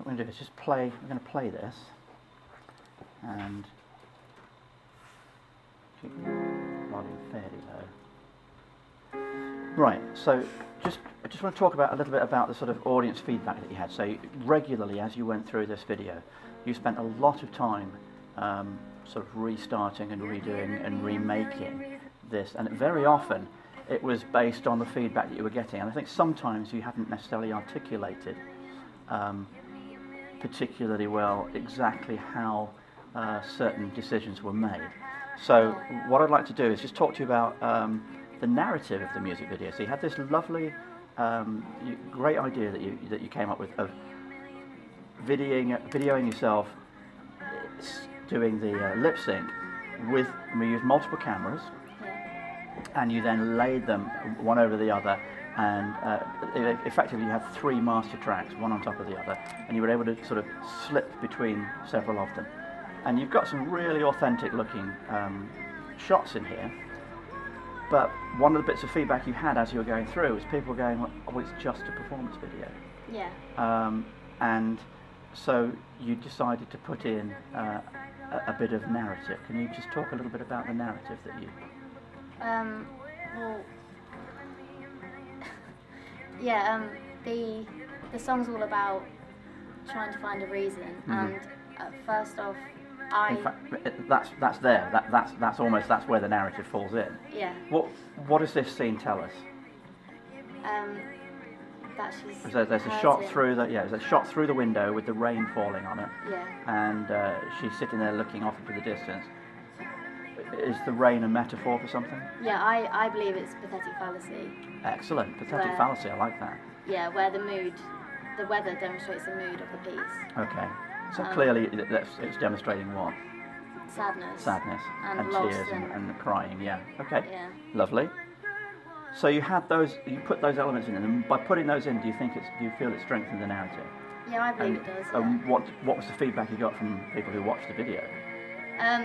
what we're going to do is just play. We're going to play this, and keep the volume fairly low. Right. So I just want to talk about a little bit about the sort of audience feedback that you had. So regularly, as you went through this video, you spent a lot of time sort of restarting and redoing and remaking this, and very often it was based on the feedback that you were getting. And I think sometimes you haven't necessarily articulated particularly well exactly how certain decisions were made. So what I'd like to do is just talk to you about the narrative of the music video. So you had this lovely, great idea that you came up with of videoing yourself doing the lip sync with, we used multiple cameras, and you then laid them one over the other, and effectively you have 3 master tracks, one on top of the other, and you were able to sort of slip between several of them. And you've got some really authentic looking shots in here, but one of the bits of feedback you had as you were going through was people going, oh, it's just a performance video. Yeah. And so you decided to put in a bit of narrative. Can you just talk a little bit about the narrative that you... Well, yeah, the song's all about trying to find a reason, and first off, In fact, that's almost where the narrative falls in. Yeah. What does this scene tell us? That she's There's a shot through there's a shot through the window with the rain falling on it. Yeah. And she's sitting there looking off into the distance. Is the rain a metaphor for something? Yeah, I believe it's pathetic fallacy. Excellent, pathetic fallacy. I like that. Yeah, where the weather demonstrates the mood of the piece. Okay. So clearly, it's demonstrating what? Sadness. And loss tears and crying. Yeah. Okay. Yeah. Lovely. So you had those. You put those elements in, and by putting those in, do you feel it strengthened the narrative? Yeah, I believe it does. What was the feedback you got from people who watched the video?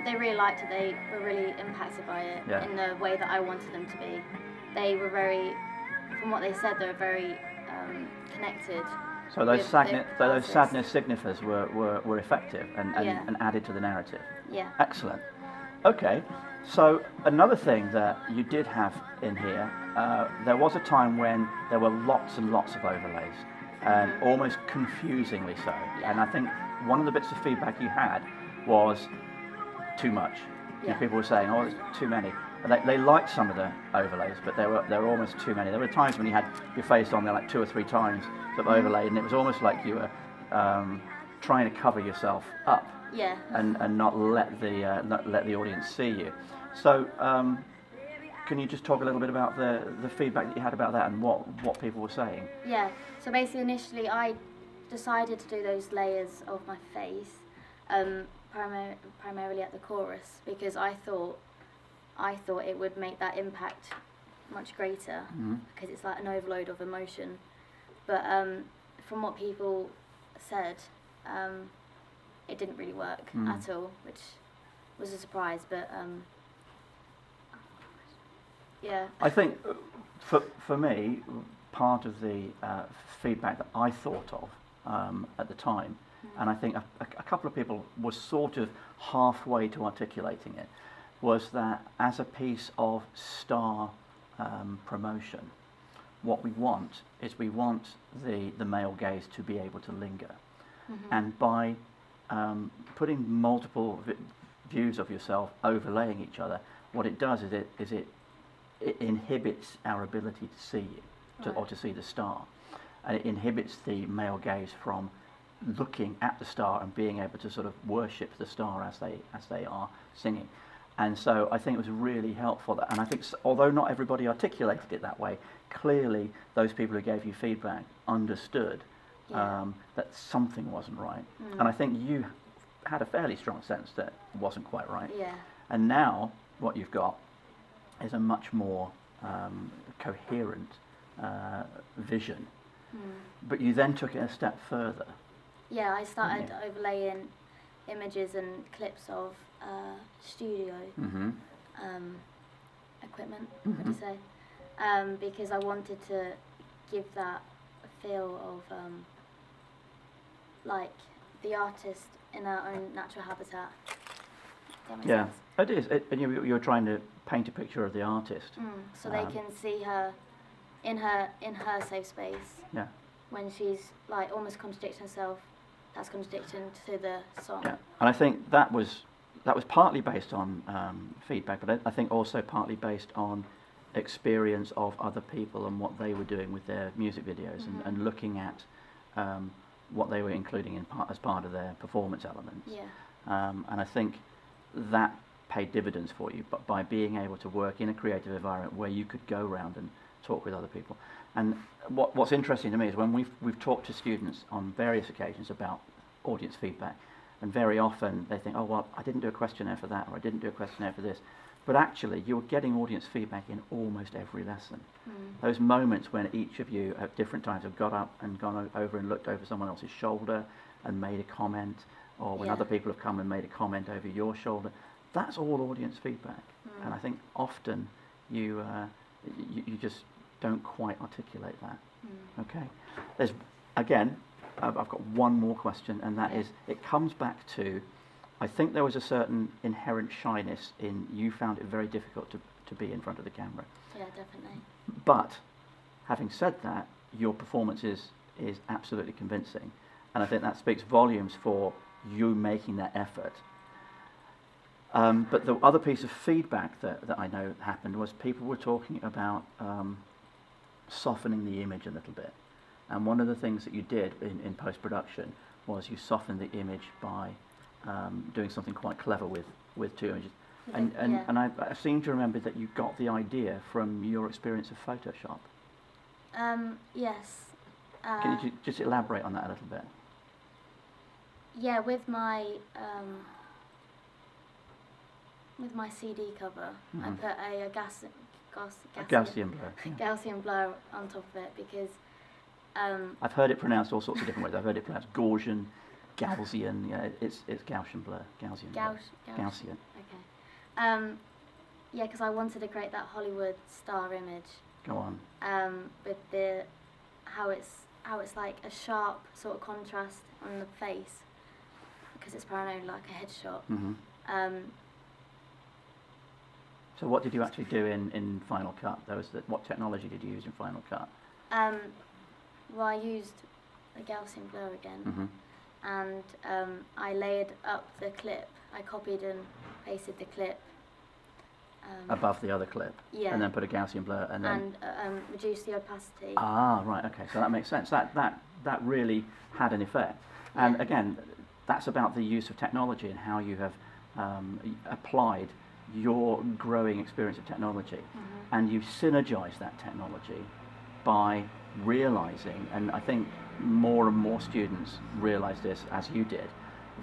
They really liked it. They were really impacted by it in the way that I wanted them to be. They were from what they said, they were very connected. So those sadness signifiers were effective and added to the narrative. Yeah. Excellent. Okay. So another thing that you did have in here, there was a time when there were lots and lots of overlays, and almost confusingly so. Yeah. And I think one of the bits of feedback you had was too much. Yeah. People were saying, "Oh, there's too many." They liked some of the overlays, but there were almost too many. There were times when you had your face on there like 2 or 3 times sort of overlaid, and it was almost like you were trying to cover yourself up. Yeah. And not let the audience see you. So, can you just talk a little bit about the feedback that you had about that and what people were saying? Yeah. So basically, initially, I decided to do those layers of my face, primarily at the chorus, because I thought it would make that impact much greater, because it's like an overload of emotion. But from what people said, it didn't really work at all, which was a surprise. But yeah. I think for me, part of the feedback that I thought of at the time, and I think a couple of people were sort of halfway to articulating it, was that as a piece of star promotion, what we want is the male gaze to be able to linger. And by putting multiple views of yourself overlaying each other, what it does is it inhibits our ability to see you, or to see the star, and it inhibits the male gaze from looking at the star and being able to sort of worship the star as they are singing. And so I think it was really helpful, and I think although not everybody articulated it that way, clearly those people who gave you feedback understood that something wasn't right. And I think you had a fairly strong sense that it wasn't quite right. Yeah. And now what you've got is a much more coherent vision. But you then took it a step further. Yeah, I started overlaying images and clips of studio equipment, would you say? Because I wanted to give that feel of like the artist in her own natural habitat. Does that make Yeah, sense? it is. And you're trying to paint a picture of the artist. So they can see her in her safe space. Yeah. When she's like almost contradicting herself, that's contradiction to the song. Yeah, and I think that was partly based on feedback, but I think also partly based on experience of other people and what they were doing with their music videos, and looking at what they were including as part of their performance elements. Yeah. And I think that paid dividends for you, but by being able to work in a creative environment where you could go around and talk with other people. And what's interesting to me is when we've talked to students on various occasions about audience feedback, and very often they think, oh well, I didn't do a questionnaire for that, or I didn't do a questionnaire for this, but actually you're getting audience feedback in almost every lesson. Those moments when each of you at different times have got up and gone over and looked over someone else's shoulder and made a comment, or when other people have come and made a comment over your shoulder, that's all audience feedback. And I think often you just don't quite articulate that. Okay. There's, again, I've got one more question, and that is, it comes back to, I think there was a certain inherent shyness in, you found it very difficult to be in front of the camera. Yeah, definitely. But having said that, your performance is absolutely convincing, and I think that speaks volumes for you making that effort. But the other piece of feedback that I know happened was people were talking about softening the image a little bit. And one of the things that you did in post-production was you softened the image by doing something quite clever with two images. And I seem to remember that you got the idea from your experience of Photoshop. Yes. Can you just elaborate on that a little bit? Yeah, with my CD cover, I put a Gaussian blur. Yeah. Gaussian blur on top of it because I've heard it pronounced all sorts of different ways. I've heard it pronounced Gaussian, Gaussian. Yeah, it's Gaussian blur, Gaussian. Gaussian. Okay. Yeah, because I wanted to create that Hollywood star image. Go on. With the how it's like a sharp sort of contrast on the face because it's primarily like a headshot. So what did you actually do in Final Cut? What technology did you use in Final Cut? Well, I used the Gaussian blur again, and I layered up the clip. I copied and pasted the clip above the other clip, and then put a Gaussian blur, and then reduced the opacity. Ah, right, okay, so that makes sense. That really had an effect, and again, that's about the use of technology and how you have applied your growing experience of technology, and you synergize that technology by realizing, and I think more and more students realize this as you did,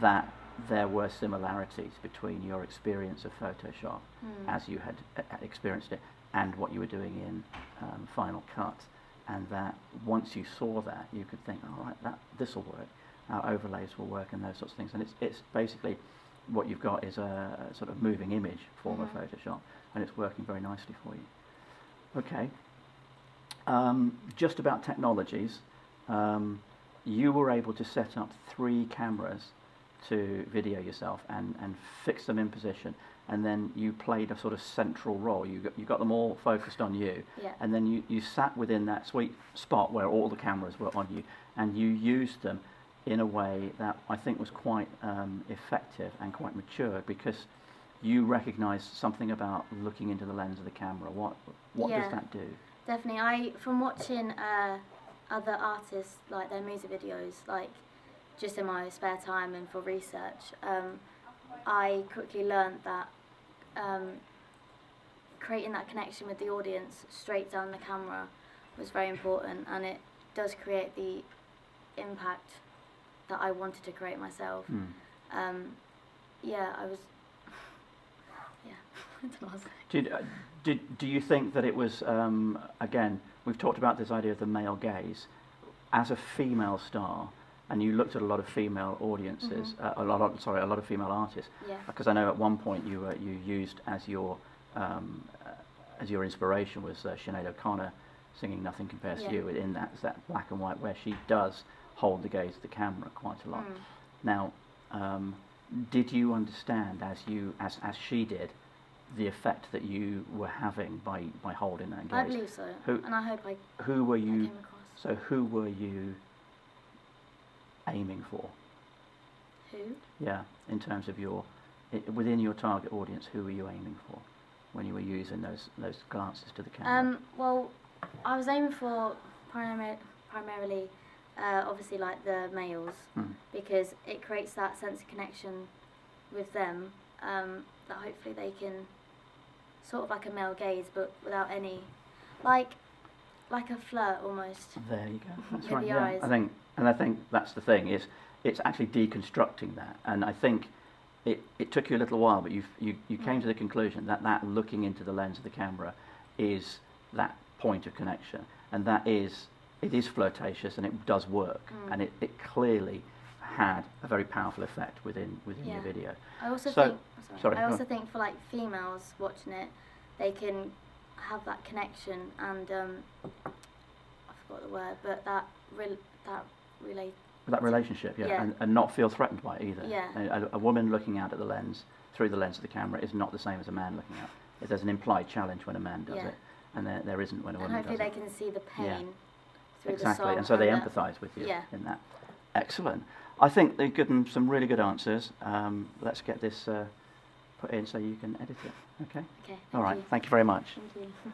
that there were similarities between your experience of Photoshop as you had experienced it and what you were doing in Final Cut, and that once you saw that you could think, all right, this will work, our overlays will work, and those sorts of things. And it's basically what you've got is a sort of moving image form of Photoshop, and it's working very nicely for you. Okay. Just about technologies, you were able to set up 3 cameras to video yourself and fix them in position, and then you played a sort of central role. You got them all focused on you, and then you sat within that sweet spot where all the cameras were on you, and you used them in a way that I think was quite effective and quite mature, because you recognised something about looking into the lens of the camera. What does that do? Definitely. From watching other artists, like their music videos, like just in my spare time and for research, I quickly learned that creating that connection with the audience straight down the camera was very important, and it does create the impact that I wanted to create myself. I was. I don't know what to say. Do you think that it was, again, we've talked about this idea of the male gaze, as a female star, and you looked at a lot of female audiences, a lot of female artists, because I know at one point you used as your inspiration was Sinead O'Connor singing "Nothing Compares to You" in that black and white, where she does hold the gaze of the camera quite a lot. Mm. Now, did you understand as she did the effect that you were having by holding that gaze? I believe so, and I hope Who were I you? came across. So who were you aiming for? Who? Yeah, in terms of within your target audience, who were you aiming for when you were using those glances to the camera? Well, I was aiming for primarily, obviously, like the males, because it creates that sense of connection with them, that hopefully they can, sort of like a male gaze, but without any, like a flirt almost. There you go. That's With right. the Yeah, eyes. I think that's the thing. It's actually deconstructing that, and I think it took you a little while, but you came to the conclusion that looking into the lens of the camera is that point of connection, and it is flirtatious and it does work, and it clearly had a very powerful effect within Yeah. your video. I also So- think. sorry, I go also on. think for like females watching it, they can have that connection and I forgot the word, but that relate. That relationship, yeah, Yeah. And not feel threatened by it either. Yeah. A woman looking out at the lens through the lens of the camera is not the same as a man looking out. There's an implied challenge when a man does Yeah. it, and there isn't when a And woman hopefully does they it. can see the pain through Exactly, the song. and so they that- empathise with you Yeah. in that. Excellent. I think they've given some really good answers. Let's get this put in so you can edit it. Okay. Okay. All right. You. Thank you very much. Thank you.